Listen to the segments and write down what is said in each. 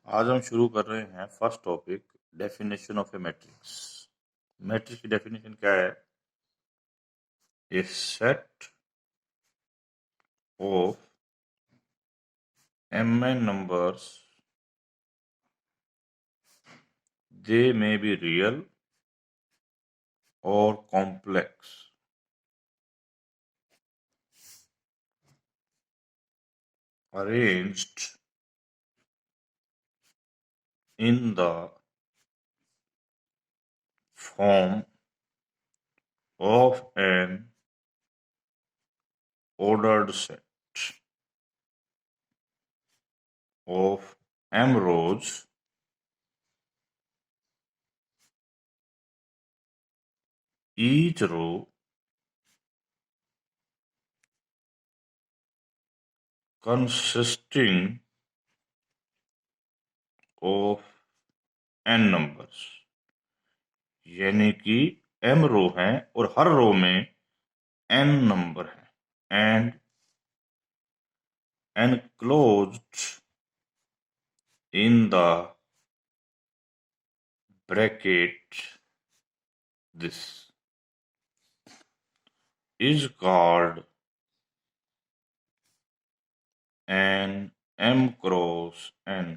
आज हम शुरू कर रहे हैं first topic, definition of a matrix. Matrix की डेफिनेशन क्या है? A set of mn numbers, they may be real or complex, arranged in the form of an ordered set of m rows, each row consisting of n numbers। यानी कि m रो हैं और हर रो में n number है, and enclosed in the bracket this is called an m cross n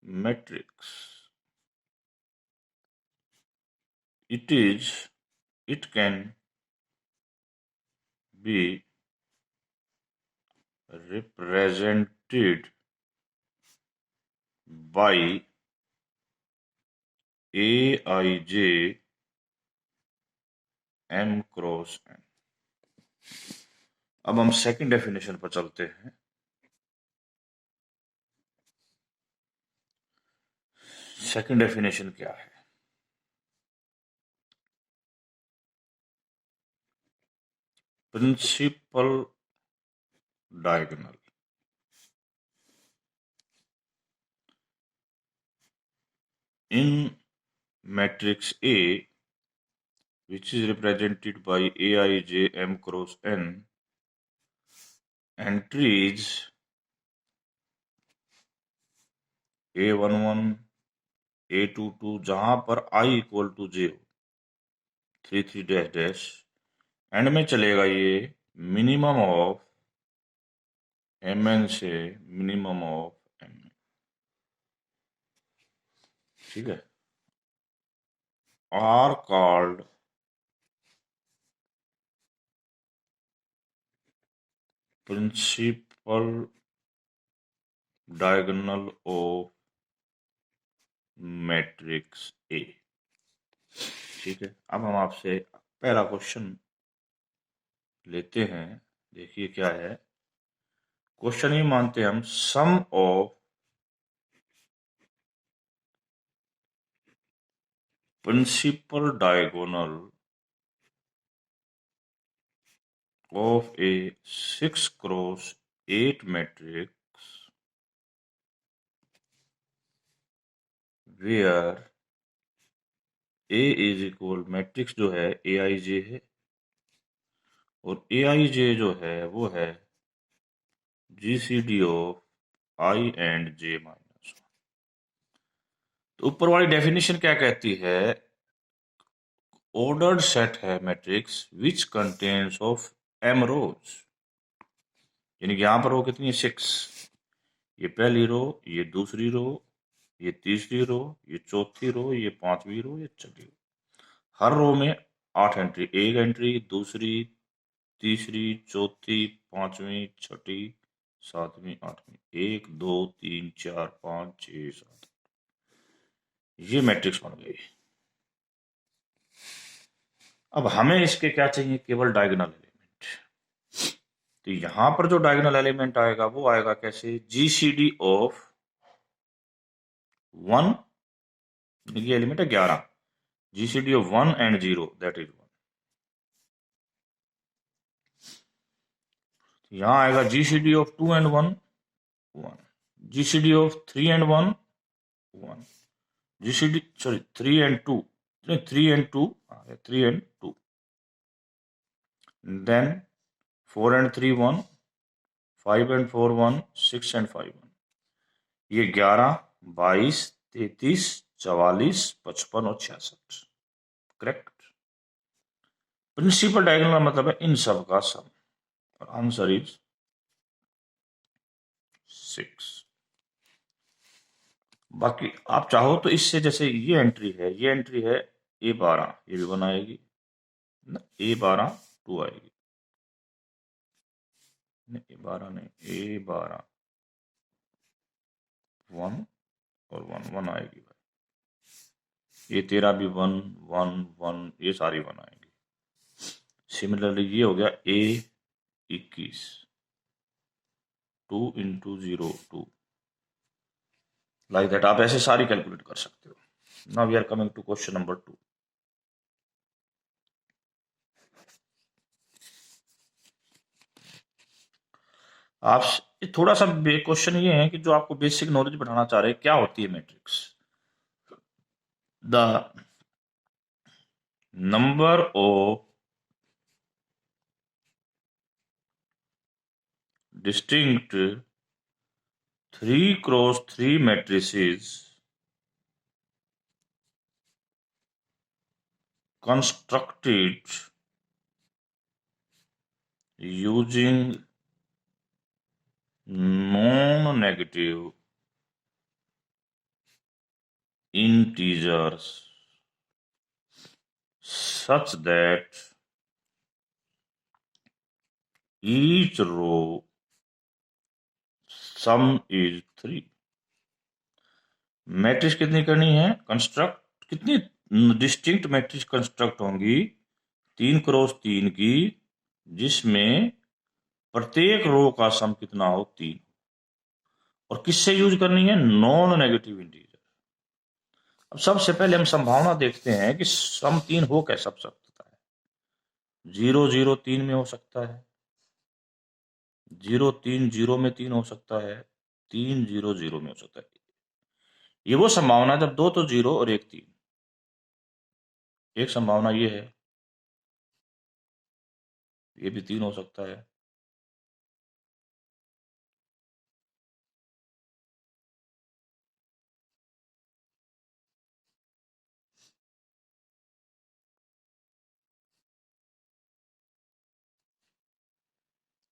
matrix। It can be represented by aij m cross n। अब हम second definition पर चलते हैं। सेकंड डेफिनेशन क्या है? Principal diagonal. In matrix A, which is represented by aij m cross n, entries a11, a22, जहां पर I equal to 0, 33 dash dash, end में चलेगा ये मिनिमम ऑफ mn से मिनिमम ऑफ mn। ठीक है, are called principal diagonal of matrix A. ठीक है, अब हम आपसे पहला क्वेश्चन लेते हैं। देखिए क्या है क्वेश्चन। ये मानते हैं हम sum of principal diagonal of a 6 cross 8 matrix where A is equal, matrix जो है aij है और aij जो है वो है GCD of I and j minus 1। तो ऊपर वाली डेफिनेशन क्या कहती है? ऑर्डर्ड सेट है matrix which contains of m रोज। यानी कि यहां पर रो कितनी है? 6। ये पहली रो, ये दूसरी रो, ये तीसरी रो, ये चौथी रो, ये पांचवी रो, ये छठी रो। हर रो में 8 एंट्री, एक एंट्री दूसरी, तीसरी, चौथी, पांचवी, छठी, सातवीं, आठवीं, 1 2 3 4 5 6 7। ये मैट्रिक्स बन गई। अब हमें इसके क्या चाहिए? केवल डायगोनल एलिमेंट। तो यहां पर जो डायगोनल एलिमेंट आएगा वो आएगा कैसे? जीसीडी ऑफ 1, ये एलिमेंट है 11, GCD of 1 and 0 that is 1। यहां आएगा GCD of 2 and 1 1, GCD of 3 and 1 1, GCD sorry 3 and 2, 3 and 2, 3 and 2, then 4 and 3 1, 5 and 4 1, 6 and 5 1। ये 11, 22, 33, 44, 55 और 66। करेक्ट। प्रिंसिपल डायगोनल का मतलब है इन सब का सम, और आंसर इज 6। बाकी आप चाहो तो इससे, जैसे ये एंट्री है, ये एंट्री है A12, ये भी 1 आएगी ना, A12 2 आएगी, नहीं A12 नहीं, A12 1 और 1 1 आएगी भाई। ये 13 भी 1 1 1, ये सारी 1 आएगी। सिमिलरली ये हो गया A21 2 × 0 2, लाइक दैट। आप ऐसे सारी कैलकुलेट कर सकते हो। Now we are coming to question number 2। आप थोड़ा सा क्वेश्चन ये है कि जो आपको बेसिक नॉलेज बढ़ाना चाह रहे हैं, क्या होती है matrix. The number of distinct 3x3 matrices constructed using non-negative integers such that each row sum is 3। Matrix कितनी करनी है कंस्ट्रक्ट, कितनी डिस्टिंक्ट मैट्रिक्स कंस्ट्रक्ट होंगी 3x3 की, जिसमें प्रत्येक रो का सम कितना हो 3, और किससे यूज करनी है नॉन नेगेटिव इंटीजर। अब सबसे पहले हम संभावना देखते हैं कि सम 3 हो कैसा सकता है। 0 0 3 में हो सकता है, 0 3 0 में 3 हो सकता है, 3 0 0 में हो सकता है। ये वो संभावना है जब 2 तो 0 और 1 3। एक संभावना ये है, ये भी 3 हो सकता है।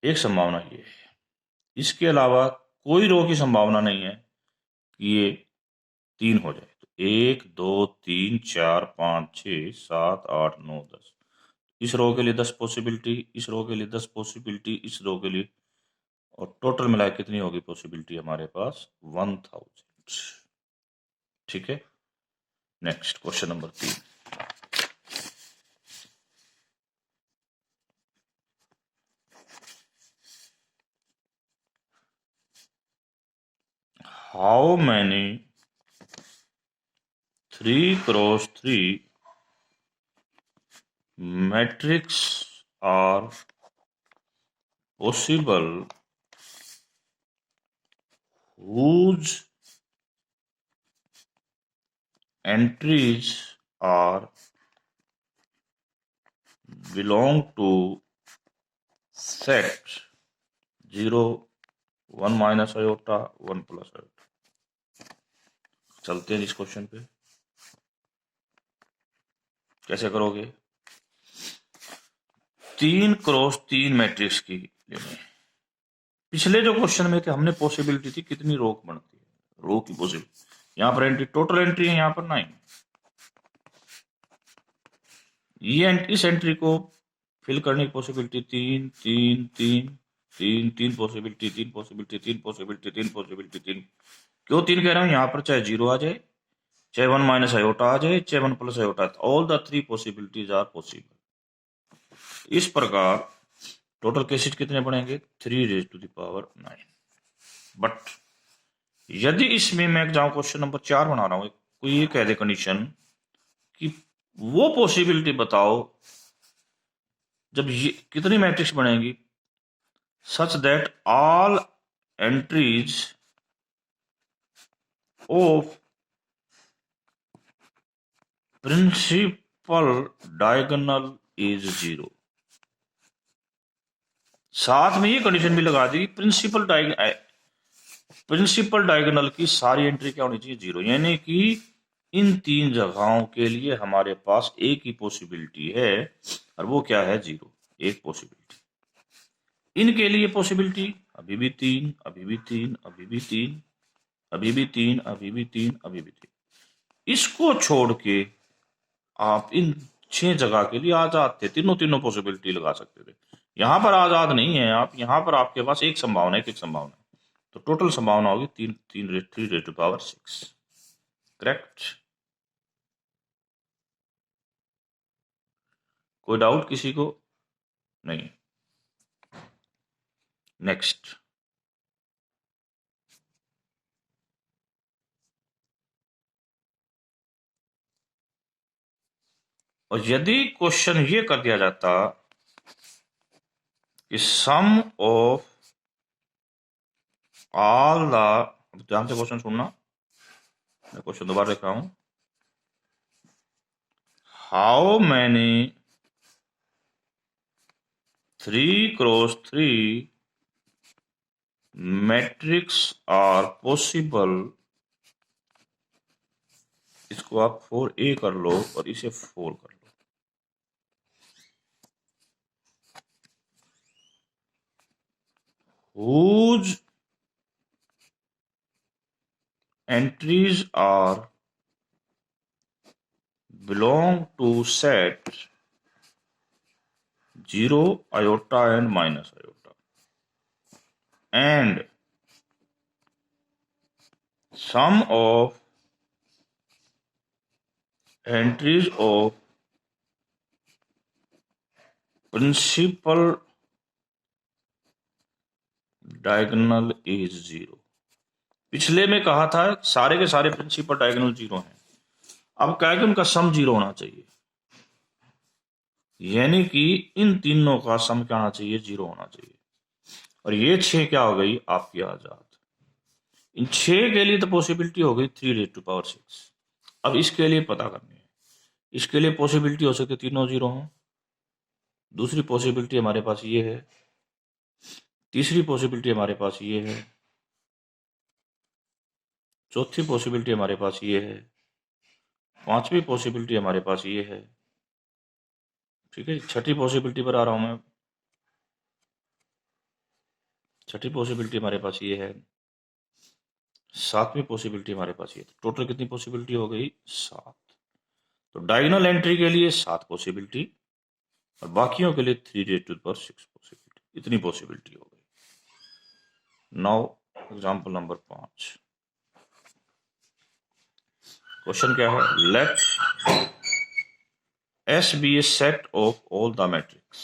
एक संभावना ये है। इसके अलावा कोई रो की संभावना नहीं है कि ये 3 हो जाए। तो 1 2 3 4 5 6 7 8 9 10, इस रो के लिए 10 पॉसिबिलिटी, इस रो के लिए 10 पॉसिबिलिटी, इस रो के लिए, और टोटल मिला कितनी होगी पॉसिबिलिटी हमारे पास 1000। ठीक है। Next question number 3। How many 3x3 matrix are possible whose entries are belong to set 0 1 minus iota 1 plus iota। चलते हैं इस क्वेश्चन पे, कैसे करोगे। 3x3 मैट्रिक्स की लेनी है। पिछले जो क्वेश्चन में थे हमने पॉसिबिलिटी थी कितनी रो बनती है, रो की पॉसिबिलिटी। यहाँ पर एंट्री, टोटल एंट्री है यहाँ पर 9। ये इस एंट्री को फिल करने की possibility 3 3 3 3 3 possibility 3 possibility 3 possibility 3 possibility 3। क्यों 3 कह रहा हूं, यहाँ पर चाहे 0 आ जाए, चाहे 1 माइनस आयोटा आ जाए, चाहे 1 plus iota, all the 3 possibilities are possible. इस प्रकार टोटल केसेस कितने बनेंगे 3⁹9। बट यदि इसमें मैं जाऊं क्वेश्चन नंबर 4 बना रहा हूं, कोई ये कह दे कंडीशन कि वो पॉसिबिलिटी बताओ जब ये कितनी मैट्रिक्स बनेगी such that all entries of principal diagonal is 0। साथ में ये कंडीशन भी लगा दी प्रिंसिपल प्रिंसिपल डायगोनल की सारी एंट्री क्या होनी चाहिए? 0, यानी कि इन 3 जगहों के लिए हमारे पास एक ही पॉसिबिलिटी है, और वो क्या है? 0, एक पॉसिबिलिटी। इनके लिए पॉसिबिलिटी अभी भी 3, अभी भी 3, अभी भी 3, अभी भी 3, अभी भी 3, अभी भी 3। इसको छोड़ के आप इन 6 जगह के लिए आजाद थे, तीनों तीनों पॉसिबिलिटी लगा सकते थे। यहां पर आजाद नहीं है आप, यहां पर आपके पास एक संभावना है, एक संभावना है, तो टोटल संभावना होगी 3 करेक्ट। कोई डाउट किसी को? नहीं। नेक्स्ट। और यदि क्वेश्चन ये कर दिया जाता कि सम ऑफ ऑल द, ध्यान से क्वेश्चन सुनना, मैं क्वेश्चन दोबारा लिख रहा हूं। How many 3x3 matrix are possible, इसको आप 4a कर लो और इसे 4 कर लो। whose entries are belong to set 0, iota and minus iota, and sum of entries of principal diagonal is 0। पिछले में कहा था सारे के सारे प्रिंसिपल डायगोनल 0 हैं, अब क्या है कि उनका सम 0 होना चाहिए, यानी कि इन तीनों का सम क्या होना चाहिए? 0 होना चाहिए। और ये 6 क्या हो गई? आपकी आजाद। इन 6 के लिए तो पॉसिबिलिटी हो गई 3 raised to power 6। अब इसके लिए पता करनी है, इसके लिए पॉसिबिलिटी हो सकती है तीनों 0 हों। दूसरी पॉसिबिलिटी हमारे पास ये है, तीसरी पॉसिबिलिटी हमारे पास ये है, चौथी पॉसिबिलिटी हमारे पास ये है, पांचवी पॉसिबिलिटी हमारे पास ये है। ठीक है, छठी पॉसिबिलिटी पर आ रहा हूं मैं। छठी पॉसिबिलिटी हमारे पास ये है, सातवीं पॉसिबिलिटी हमारे पास ये। टोटल कितनी पॉसिबिलिटी हो गई? 7। तो डायगोनल एंट्री के लिए 7 पॉसिबिलिटी और बाकियों के लिए 3 raised to the power 6 possibility, इतनी पॉसिबिलिटी हो गई। Now example number 5। क्वेश्चन क्या है? Let S be a set of all the matrix,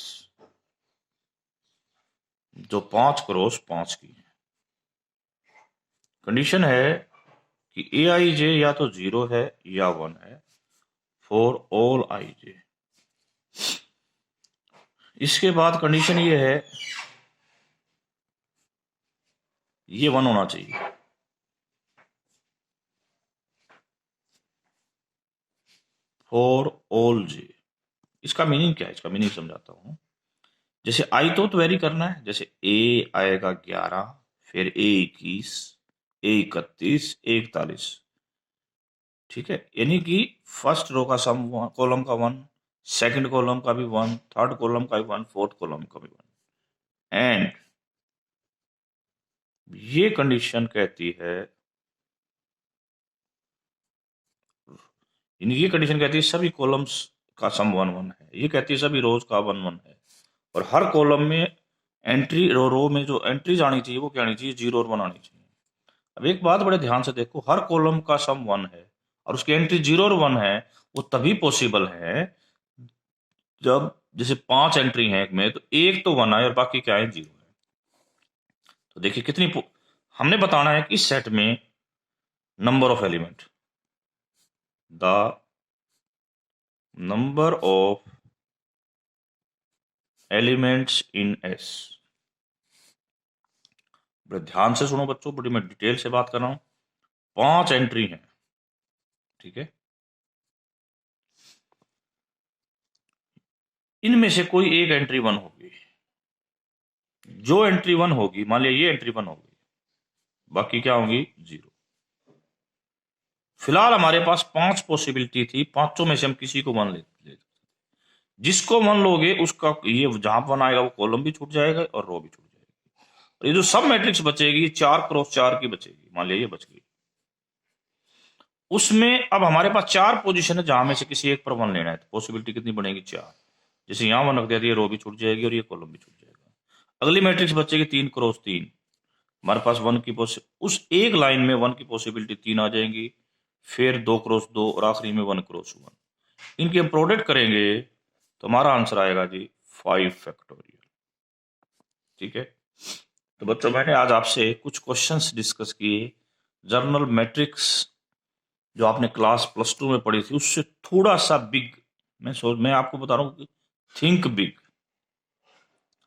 जो 5 क्रॉस 5 की है। कंडीशन है कि Aij या तो 0 है या 1 है फॉर ऑल ij। इसके बाद कंडीशन ये है, ये 1 होना चाहिए। For all j। इसका मीनिंग क्या है? इसका मीनिंग समझाता हूं। जैसे आई तो वेरी करना है, जैसे ए आएगा 11, फिर A21, A31, A41। ठीक है, यानी कि फर्स्ट रो का सम कॉलम का 1, सेकंड कॉलम का भी 1, थर्ड कॉलम का भी 1, फोर्थ कॉलम का भी 1। एंड ये कंडीशन कहती है, ये कंडीशन कहती है सभी कॉलम्स का सम 1 1 है। ये कहती है सभी रोज का 1 1 है, और हर कॉलम में एंट्री रो में जो एंट्रीज आनी चाहिए वो क्या आनी चाहिए? 0 और 1 आनी चाहिए। अब एक बात बड़े ध्यान से देखो, हर कॉलम का सम 1 है और उसकी एंट्री 0 और 1 है, वो तभी पॉसिबल है जब जैसे 5 एंट्री है एक में, तो एक तो 1 है और बाकी क्या है? 0 है। तो देखिए कितनी हमने बताना है कि इस सेट में number of element, the number of elements in S. बड़े ध्यान से सुनो बच्चों, बड़ी मैं डिटेल से बात कर रहा हूं। 5 एंट्री हैं, ठीक है, इनमें से कोई एक एंट्री 1 होगी। जो एंट्री 1 होगी, मान लिया ये एंट्री 1 होगी, बाकी क्या होंगी 0। फिलहाल हमारे पास 5 पॉसिबिलिटी थी, पांचों में से हम किसी को 1 ले जिसको 1 लोगे उसका ये जहां 1 आएगा वो कॉलम भी छूट जाएगा और रो भी छूट जाएगी। और ये जो सब मैट्रिक्स बचेगी 4x4 की बचेगी, मान लिया ये बच गई। उसमें अब हमारे पास 4 पोजीशन है जहां में से किसी एक पर 1 लेना है, तो पॉसिबिलिटी कितनी बनेगी 4। जैसे यहां 1 रख दिया तो ये रो भी छूट जाएगी और ये कॉलम भी छूट जाएगा। अगली मैट्रिक्स बचेगी 3x3, हमारे पास 1 की उस एक लाइन में 1 की पॉसिबिलिटी 3 आ जाएंगी, फिर 2x2 और आखिरी में 1x1। इनकी हम प्रोडक्ट करेंगे तो हमारा आंसर आएगा जी 5 फैक्टोरियल। ठीक है, तो बच्चों मैंने आज आपसे कुछ क्वेश्चंस डिस्कस किए जर्नल मैट्रिक्स जो आपने क्लास +2 में पढ़ी थी उससे थोड़ा सा बिग। मैं आपको बता रहा हूँ थिंक बिग।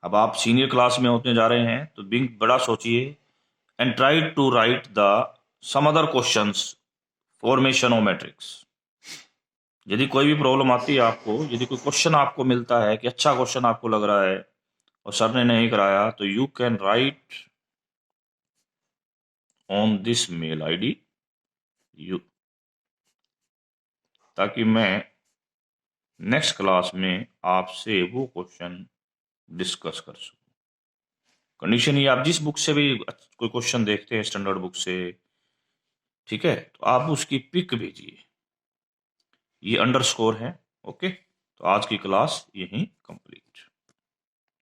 अब आप सीनियर क्लास में होते जा रहे हैं तो बिग बड़ा सोचिए and try to write the some other questions formation of matrix. यदि कोई भी प्रॉब्लम आती है आपको, यदि कोई क्वेश्चन आपको मिलता है कि अच्छा क्वेश्चन आपको लग रहा है और सर ने नहीं कराया, तो you can write on this mail ID you, ताकि मैं नेक्स्ट क्लास में आपसे वो क्वेश्चन डिस्कस कर सकूं। कंडीशन ये, आप जिस बुक से भी कोई क्वेश्चन देखते हैं स्टैंडर्ड बुक से, ठीक है, तो आप उसकी पिक भेजिए, ये अंडरस्कोर है। ओके, तो आज की क्लास यहीं कंप्लीट।